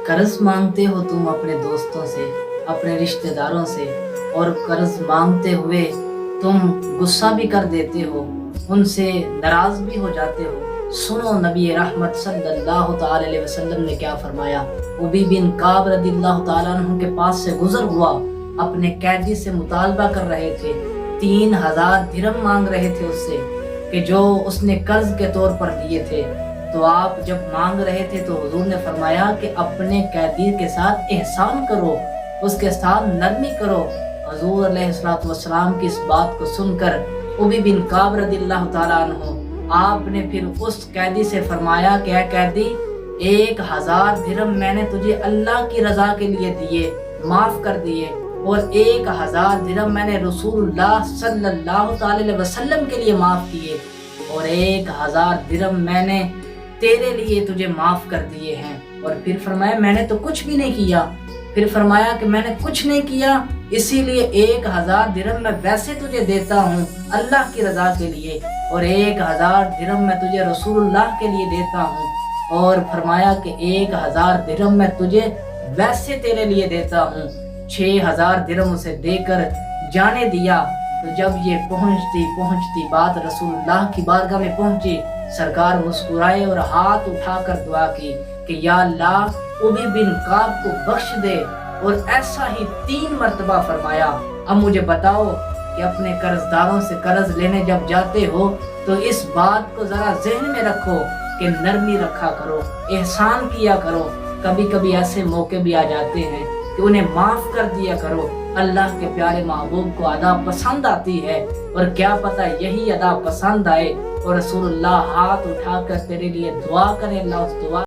قرض مانگتے ہو تم اپنے دوستوں سے، اپنے رشتہ داروں سے، اور قرض مانگتے ہوئے تم غصہ بھی کر دیتے ہو، ان سے ناراض بھی ہو جاتے ہو۔ سنو نبی رحمت صلی اللہ تعالی علیہ وسلم نے کیا فرمایا۔ ابی بن کعب رضی اللہ تعالیٰ عنہ کے پاس سے گزر ہوا، اپنے قیدی سے مطالبہ کر رہے تھے، 3000 درہم مانگ رہے تھے اس سے کہ جو اس نے قرض کے طور پر دیے تھے۔ تو آپ جب مانگ رہے تھے تو حضور نے فرمایا کہ اپنے قیدی کے ساتھ احسان کرو، اس کے ساتھ نرمی کرو۔ حضور علیہ السلام کی اس بات کو سن کر ابی بن کعب رضی اللہ تعالیٰ عنہ آپ نے پھر اس قیدی سے فرمایا کہ اے قیدی، 1000 درہم میں نے تجھے اللہ کی رضا کے لیے دیے، معاف کر دیے، اور 1000 درہم میں نے رسول اللہ صلی اللہ تعالی علیہ وسلم کے لیے معاف کیے، اور 1000 درہم میں نے تیرے لیے تجھے معاف کر دیے ہیں۔ اور پھر فرمایا میں نے تو کچھ بھی نہیں کیا۔ پھر فرمایا کہ میں نے کچھ نہیں کیا، اسی لیے 1000 درہم میں ویسے تجھے دیتا ہوں اللہ کی رضا کے لیے، اور 1000 درہم میں تجھے رسول اللہ کے لیے دیتا ہوں، اور فرمایا کہ 1000 درہم میں تجھے ویسے تیرے لیے دیتا ہوں۔ 6000 درہم اسے دے کر جانے دیا۔ تو جب یہ پہنچتی بات رسول اللہ کی بارگاہ میں پہنچی، سرکار مسکرائے اور ہاتھ اٹھا کر دعا کی کہ یا اللہ ابی بن کعب کو بخش دے، اور ایسا ہی 3 مرتبہ فرمایا۔ اب مجھے بتاؤ کہ اپنے قرض داروں سے قرض لینے جب جاتے ہو تو اس بات کو ذرا ذہن میں رکھو کہ نرمی رکھا کرو، احسان کیا کرو۔ کبھی کبھی ایسے موقع بھی آ جاتے ہیں کہ انہیں معاف کر دیا کرو۔ اللہ کے پیارے محبوب کو ادا پسند آتی ہے، اور کیا پتہ یہی ادا پسند آئے اور رسول اللہ ہاتھ اٹھا کر تیرے لیے دعا کرے، اللہ اس دعا